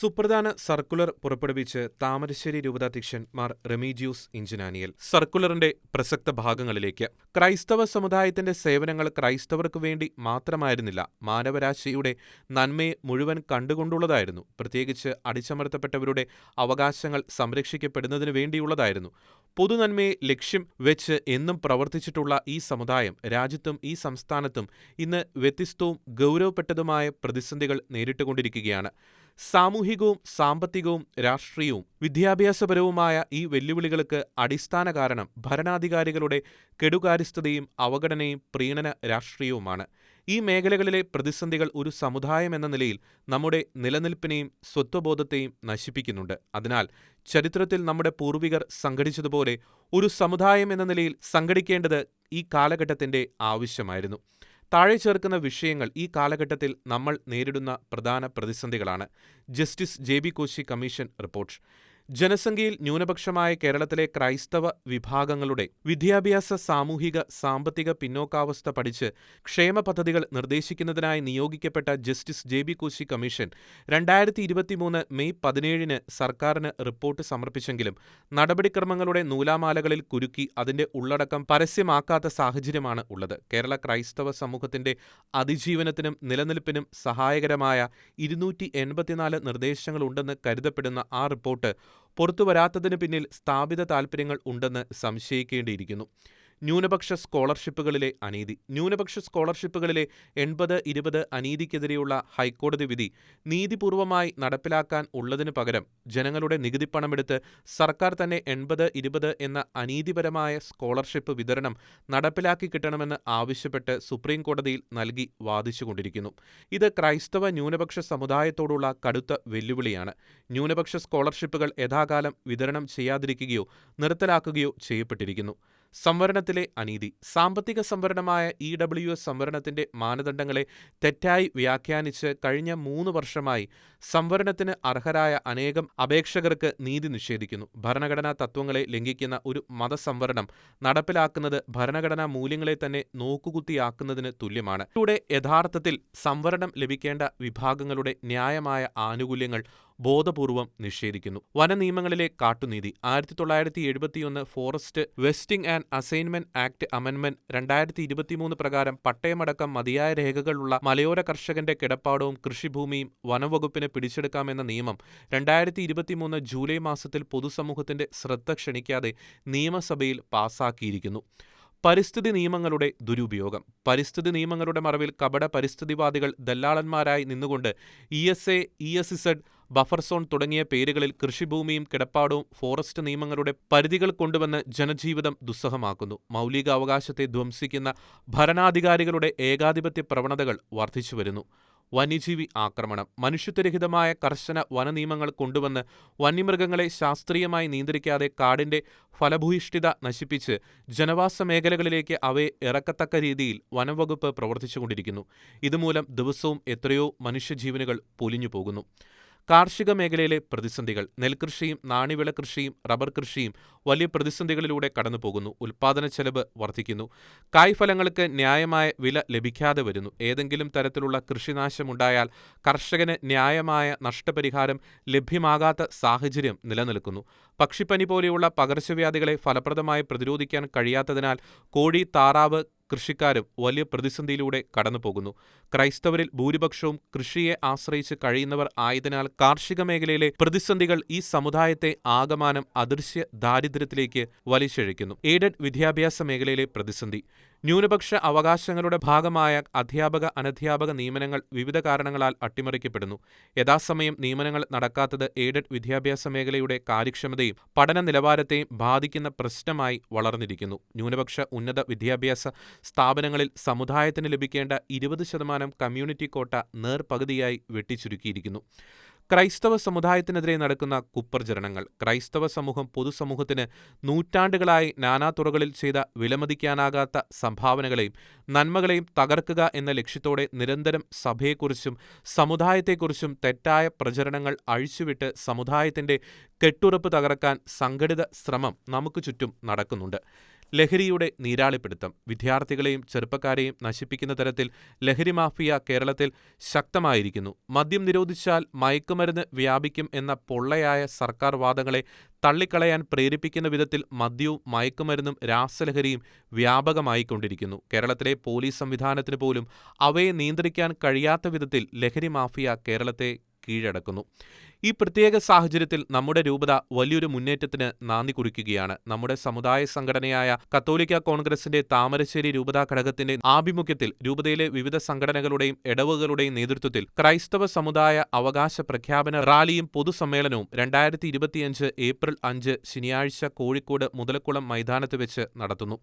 സുപ്രധാന സർക്കുലർ പുറപ്പെടുവിച്ച് താമരശ്ശേരി രൂപതാധ്യക്ഷൻ മാർ റെമീജിയൂസ് ഇഞ്ചനാനിയൽ. സർക്കുലറിന്റെ പ്രസക്ത ഭാഗങ്ങളിലേക്ക്. ക്രൈസ്തവ സമുദായത്തിന്റെ സേവനങ്ങൾ ക്രൈസ്തവർക്ക് വേണ്ടി മാത്രമായിരുന്നില്ല, മാനവരാശിയുടെ നന്മയെ മുഴുവൻ കണ്ടുകൊണ്ടുള്ളതായിരുന്നു. പ്രത്യേകിച്ച് അടിച്ചമർത്തപ്പെട്ടവരുടെ അവകാശങ്ങൾ സംരക്ഷിക്കപ്പെടുന്നതിനു വേണ്ടിയുള്ളതായിരുന്നു. പൊതുനന്മയെ ലക്ഷ്യം വെച്ച് എന്നും പ്രവർത്തിച്ചിട്ടുള്ള ഈ സമുദായം രാജ്യത്തും ഈ സംസ്ഥാനത്തും ഇന്ന് വ്യത്യസ്തവും ഗൗരവപ്പെട്ടതുമായ പ്രതിസന്ധികൾ നേരിട്ടുകൊണ്ടിരിക്കുകയാണ്. സാമൂഹികവും സാമ്പത്തികവും രാഷ്ട്രീയവും വിദ്യാഭ്യാസപരവുമായ ഈ വെല്ലുവിളികൾക്ക് അടിസ്ഥാന കാരണം ഭരണാധികാരികളുടെ കെടുകാര്യസ്ഥതയും അവഗണനയും പ്രീണന രാഷ്ട്രീയവുമാണ്. ഈ മേഖലകളിലെ പ്രതിസന്ധികൾ ഒരു സമുദായം എന്ന നിലയിൽ നമ്മുടെ നിലനിൽപ്പിനെയും സ്വത്വബോധത്തെയും നശിപ്പിക്കുന്നുണ്ട്. അതിനാൽ ചരിത്രത്തിൽ നമ്മുടെ പൂർവികർ സംഘടിച്ചതുപോലെ ഒരു സമുദായം എന്ന നിലയിൽ സംഘടിക്കേണ്ടത് ഈ കാലഘട്ടത്തിന്റെ ആവശ്യമായിരുന്നു. താഴെ ചേർക്കുന്ന വിഷയങ്ങൾ ഈ കാലഘട്ടത്തിൽ നമ്മൾ നേരിടുന്ന പ്രധാന പ്രതിസന്ധികളാണ്. Justice J B. Koshy commission report. ജനസംഖ്യയിൽ ന്യൂനപക്ഷമായ കേരളത്തിലെ ക്രൈസ്തവ വിഭാഗങ്ങളുടെ വിദ്യാഭ്യാസ, സാമൂഹിക, സാമ്പത്തിക പിന്നോക്കാവസ്ഥ പഠിച്ച് ക്ഷേമ പദ്ധതികൾ നിർദ്ദേശിക്കുന്നതിനായി നിയോഗിക്കപ്പെട്ട justice J B. Koshy commission 2023 May 17 സർക്കാരിന് റിപ്പോർട്ട് സമർപ്പിച്ചെങ്കിലും നടപടിക്രമങ്ങളുടെ നൂലാമാലകളിൽ കുരുക്കി അതിന്റെ ഉള്ളടക്കം പരസ്യമാക്കാത്ത സാഹചര്യമാണ് ഉള്ളത്. കേരള ക്രൈസ്തവ സമൂഹത്തിന്റെ അതിജീവനത്തിനും നിലനിൽപ്പിനും സഹായകരമായ 284 നിർദ്ദേശങ്ങളുണ്ടെന്ന് കരുതപ്പെടുന്ന ആ റിപ്പോർട്ട് പുറത്തുവരാത്തതിന് പിന്നിൽ സ്ഥാപിത താൽപര്യങ്ങൾ ഉണ്ടെന്ന് സംശയിക്കേണ്ടിയിരിക്കുന്നു. ന്യൂനപക്ഷ സ്കോളർഷിപ്പുകളിലെ അനീതി. ന്യൂനപക്ഷ സ്കോളർഷിപ്പുകളിലെ 80-20 അനീതിക്കെതിരെയുള്ള ഹൈക്കോടതി വിധി നീതിപൂർവമായി നടപ്പിലാക്കാൻ ഉള്ളതിനു പകരം ജനങ്ങളുടെ നികുതിപ്പണമെടുത്ത് സർക്കാർ തന്നെ 80-20 എന്ന അനീതിപരമായ സ്കോളർഷിപ്പ് വിതരണം നടപ്പിലാക്കി കിട്ടണമെന്ന് ആവശ്യപ്പെട്ട് സുപ്രീം കോടതിയിൽ നൽകി വാദിച്ചുകൊണ്ടിരിക്കുന്നു. ഇത് ക്രൈസ്തവ ന്യൂനപക്ഷ സമുദായത്തോടുള്ള കടുത്ത വെല്ലുവിളിയാണ്. ന്യൂനപക്ഷ സ്കോളർഷിപ്പുകൾ യഥാകാലം വിതരണം ചെയ്യാതിരിക്കുകയോ നിർത്തലാക്കുകയോ ചെയ്യപ്പെട്ടിരിക്കുന്നു. സംവരണത്തിലെ അനീതി. സാമ്പത്തിക സംവരണമായ EWS സംവരണത്തിന്റെ മാനദണ്ഡങ്ങളെ തെറ്റായി വ്യാഖ്യാനിച്ച് കഴിഞ്ഞ 3 വർഷമായി സംവരണത്തിന് അർഹരായ അനേകം അപേക്ഷകർക്ക് നീതി നിഷേധിക്കുന്നു. ഭരണഘടനാ തത്വങ്ങളെ ലംഘിക്കുന്ന ഒരു മതസംവരണം നടപ്പിലാക്കുന്നത് ഭരണഘടനാ മൂല്യങ്ങളെ തന്നെ നോക്കുകുത്തിയാക്കുന്നതിന് തുല്യമാണ്. ഇതിലൂടെ യഥാർത്ഥത്തിൽ സംവരണം ലഭിക്കേണ്ട വിഭാഗങ്ങളുടെ ന്യായമായ ആനുകൂല്യങ്ങൾ ബോധപൂർവം നിഷേധിക്കുന്നു. വനനിയമങ്ങളിലെ കാട്ടുനീതി. 1971 forest vesting and assignment act അമെൻമെന്റ് 2023 പ്രകാരം പട്ടയമടക്കം മതിയായ രേഖകളുള്ള മലയോര കർഷകന്റെ കിടപ്പാടവും കൃഷിഭൂമിയും വനംവകുപ്പിന് പിടിച്ചെടുക്കാമെന്ന നിയമം 2023 ജൂലൈ മാസത്തിൽ പൊതുസമൂഹത്തിന്റെ ശ്രദ്ധ ക്ഷണിക്കാതെ നിയമസഭയിൽ പാസാക്കിയിരിക്കുന്നു. പരിസ്ഥിതി നിയമങ്ങളുടെ ദുരുപയോഗം. പരിസ്ഥിതി നിയമങ്ങളുടെ മറവിൽ കപട പരിസ്ഥിതിവാദികൾ ദല്ലാളന്മാരായി നിന്നുകൊണ്ട് ESA, ESZ, ബഫർ സോൺ തുടങ്ങിയ പേരുകളിൽ കൃഷിഭൂമിയും കിടപ്പാടവും ഫോറസ്റ്റ് നിയമങ്ങളുടെ പരിധികൾ കൊണ്ടുവന്ന് ജനജീവിതം ദുസ്സഹമാക്കുന്നു. മൗലിക അവകാശത്തെ ധ്വംസിക്കുന്ന ഭരണാധികാരികളുടെ ഏകാധിപത്യ പ്രവണതകൾ വർദ്ധിച്ചുവരുന്നു. വന്യജീവി ആക്രമണം. മനുഷ്യത്വരഹിതമായ കർശന വനനിയമങ്ങൾ കൊണ്ടുവന്ന് വന്യമൃഗങ്ങളെ ശാസ്ത്രീയമായി നിയന്ത്രിക്കാതെ കാടിന്റെ ഫലഭൂയിഷ്ഠിത നശിപ്പിച്ച് ജനവാസ മേഖലകളിലേക്ക് അവയെ ഇറക്കത്തക്ക രീതിയിൽ വനംവകുപ്പ് പ്രവർത്തിച്ചുകൊണ്ടിരിക്കുന്നു. ഇതുമൂലം ദിവസവും എത്രയോ മനുഷ്യജീവനുകൾ പൊലിഞ്ഞു പോകുന്നു. കാർഷിക മേഖലയിലെ പ്രതിസന്ധികൾ. നെൽകൃഷിയും നാണ്യവിള കൃഷിയും റബ്ബർ കൃഷിയും വലിയ പ്രതിസന്ധികളിലൂടെ കടന്നുപോകുന്നു. ഉൽപ്പാദന ചെലവ് വർദ്ധിക്കുന്നു. കായ്ഫലങ്ങൾക്ക് ന്യായമായ വില ലഭിക്കാതെ വരുന്നു. ഏതെങ്കിലും തരത്തിലുള്ള കൃഷിനാശമുണ്ടായാൽ കർഷകന് ന്യായമായ നഷ്ടപരിഹാരം ലഭ്യമാകാത്ത സാഹചര്യം നിലനിൽക്കുന്നു. പക്ഷിപ്പനി പോലെയുള്ള പകർച്ചവ്യാധികളെ ഫലപ്രദമായി പ്രതിരോധിക്കാൻ കഴിയാത്തതിനാൽ കോഴി, താറാവ് കൃഷിക്കാരും വലിയ പ്രതിസന്ധിയിലൂടെ കടന്നുപോകുന്നു. ക്രൈസ്തവരിൽ ഭൂരിപക്ഷവും കൃഷിയെ ആശ്രയിച്ച് കഴിയുന്നവർ ആയതിനാൽ കാർഷിക മേഖലയിലെ പ്രതിസന്ധികൾ ഈ സമുദായത്തെ ആകമാനം അദൃശ്യ ദാരിദ്ര്യത്തിലേക്ക് വലിച്ചിഴയ്ക്കുന്നു. എയ്ഡഡ് വിദ്യാഭ്യാസ മേഖലയിലെ പ്രതിസന്ധി. ന്യൂനപക്ഷ അവകാശങ്ങളുടെ ഭാഗമായ അധ്യാപക, അനധ്യാപക നിയമനങ്ങൾ വിവിധ കാരണങ്ങളാൽ അട്ടിമറിക്കപ്പെടുന്നു. യഥാസമയം നിയമനങ്ങൾ നടക്കാത്തത് എയ്ഡഡ് വിദ്യാഭ്യാസ മേഖലയുടെ കാര്യക്ഷമതയും പഠന നിലവാരത്തെയും ബാധിക്കുന്ന പ്രശ്നമായി വളർന്നിരിക്കുന്നു. ന്യൂനപക്ഷ ഉന്നത വിദ്യാഭ്യാസ സ്ഥാപനങ്ങളിൽ സമുദായത്തിന് ലഭിക്കേണ്ട 20% കമ്മ്യൂണിറ്റി കോട്ട നേർപകുതിയായി വെട്ടിച്ചുരുക്കിയിരിക്കുന്നു. ക്രൈസ്തവ സമുദായത്തിനെതിരെ നടക്കുന്ന കുപ്രചരണങ്ങൾ. ക്രൈസ്തവ സമൂഹം പൊതുസമൂഹത്തിന് നൂറ്റാണ്ടുകളായി നാനാതുറകളിൽ ചെയ്ത വിലമതിക്കാനാകാത്ത സംഭാവനകളെയും നന്മകളെയും തകർക്കുക എന്ന ലക്ഷ്യത്തോടെ നിരന്തരം സഭയെക്കുറിച്ചും സമുദായത്തെക്കുറിച്ചും തെറ്റായ പ്രചരണങ്ങൾ അഴിച്ചുവിട്ട് സമുദായത്തിന്റെ കെട്ടുറപ്പ് തകർക്കാൻ സംഘടിത ശ്രമം നമുക്ക് ചുറ്റും നടക്കുന്നുണ്ട്. ലഹരിയുടെ നീരാളിപ്പിടുത്തം. വിദ്യാർത്ഥികളെയും ചെറുപ്പക്കാരെയും നശിപ്പിക്കുന്ന തരത്തിൽ ലഹരി മാഫിയ കേരളത്തിൽ ശക്തമായിരിക്കുന്നു. മദ്യം നിരോധിച്ചാൽ മയക്കുമരുന്ന് വ്യാപിക്കും എന്ന പൊള്ളയായ സർക്കാർ വാദങ്ങളെ തള്ളിക്കളയാൻ പ്രേരിപ്പിക്കുന്ന വിധത്തിൽ മദ്യവും മയക്കുമരുന്നും രാസലഹരിയും വ്യാപകമായിക്കൊണ്ടിരിക്കുന്നു. കേരളത്തിലെ പോലീസ് സംവിധാനത്തിന് പോലും അവയെ നിയന്ത്രിക്കാൻ കഴിയാത്ത വിധത്തിൽ ലഹരി മാഫിയ കേരളത്തെ കീഴടക്കുന്നു. ഈ പ്രത്യേക സാഹചര്യത്തിൽ നമ്മുടെ രൂപത വലിയൊരു മുന്നേറ്റത്തിന് നാന്ദി കുറിക്കുകയാണ്. നമ്മുടെ സമുദായ സംഘടനയായ കത്തോലിക്ക കോൺഗ്രസിന്റെ താമരശ്ശേരി രൂപതാ ഘടകത്തിന്റെ ആഭിമുഖ്യത്തിൽ രൂപതയിലെ വിവിധ സംഘടനകളുടെയും ഇടവകളുടെയും നേതൃത്വത്തിൽ ക്രൈസ്തവ സമുദായ അവകാശ പ്രഖ്യാപന റാലിയും പൊതുസമ്മേളനവും 2025 ഏപ്രിൽ 5 ശനിയാഴ്ച കോഴിക്കോട് മുതലക്കുളം മൈതാനത്ത് വെച്ച് നടത്തുന്നു.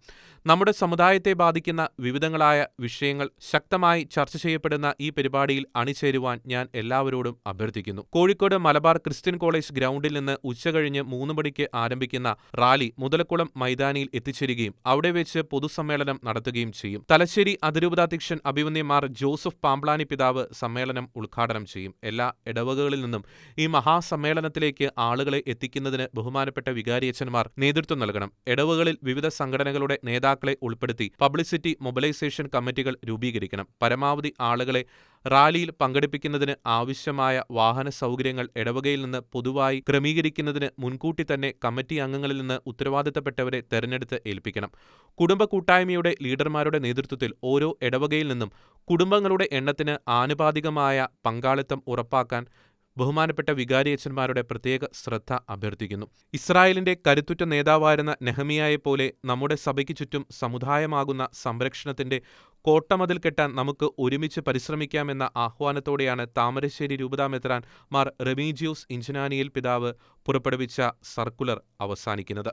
നമ്മുടെ സമുദായത്തെ ബാധിക്കുന്ന വിവിധങ്ങളായ വിഷയങ്ങൾ ശക്തമായി ചർച്ച ചെയ്യപ്പെടുന്ന ഈ പരിപാടിയിൽ അണിചേരുവാൻ ഞാൻ എല്ലാവരോടും അഭ്യർത്ഥിക്കുന്നു. കോഴിക്കോട് മലബാർ ക്രിസ്ത്യൻ കോളേജ് ഗ്രൗണ്ടിൽ നിന്ന് ഉച്ചകഴിഞ്ഞ് 3 മണിക്ക് ആരംഭിക്കുന്ന റാലി മുതലക്കുളം മൈതാനിയിൽ എത്തിച്ചേരുകയും അവിടെ വെച്ച് പൊതുസമ്മേളനം നടത്തുകയും ചെയ്യും. തലശ്ശേരി അതിരൂപതാധ്യക്ഷൻ അഭിവന്യ മാർ ജോസഫ് പാംപ്ലാനി പിതാവ് സമ്മേളനം ഉദ്ഘാടനം ചെയ്യും. എല്ലാ ഇടവകകളിൽ നിന്നും ഈ മഹാസമ്മേളനത്തിലേക്ക് ആളുകളെ എത്തിക്കുന്നതിന് ബഹുമാനപ്പെട്ട വികാരിയച്ചന്മാർ നേതൃത്വം നൽകണം. ഇടവകളിൽ വിവിധ സംഘടനകളുടെ നേതാക്കളെ ഉൾപ്പെടുത്തി പബ്ലിസിറ്റി മൊബിലൈസേഷൻ കമ്മിറ്റികൾ രൂപീകരിക്കണം. പരമാവധി ആളുകളെ റാലിയിൽ പങ്കെടുപ്പിക്കുന്നതിന് ആവശ്യമായ വാഹന സൗകര്യങ്ങൾ ഇടവകയിൽ നിന്ന് പൊതുവായി ക്രമീകരിക്കുന്നതിന് മുൻകൂട്ടി തന്നെ കമ്മിറ്റി അംഗങ്ങളിൽ നിന്ന് ഉത്തരവാദിത്തപ്പെട്ടവരെ തെരഞ്ഞെടുത്ത് ഏൽപ്പിക്കണം. കുടുംബ കൂട്ടായ്മയുടെ ലീഡർമാരുടെ നേതൃത്വത്തിൽ ഓരോ ഇടവകയിൽ നിന്നും കുടുംബങ്ങളുടെ എണ്ണത്തിന് ആനുപാതികമായ പങ്കാളിത്തം ഉറപ്പാക്കാൻ ബഹുമാനപ്പെട്ട വികാരിയച്ചന്മാരുടെ പ്രത്യേക ശ്രദ്ധ അഭ്യർത്ഥിക്കുന്നു. ഇസ്രായേലിന്റെ കരുത്തുറ്റ നേതാവായിരുന്ന നെഹമിയായെപ്പോലെ നമ്മുടെ സഭയ്ക്ക് ചുറ്റും സമുദായമാകുന്ന സംരക്ഷണത്തിന്റെ കോട്ടമതിൽ കെട്ടാൻ നമുക്ക് ഒരുമിച്ച് പരിശ്രമിക്കാമെന്ന ആഹ്വാനത്തോടെയാണ് താമരശ്ശേരി രൂപതാ മെത്രാൻ മാർ റെമീജിയൂസ് ഇഞ്ചനാനിയേൽ പിതാവ് പുറപ്പെടുവിച്ച സർക്കുലർ അവസാനിക്കുന്നത്.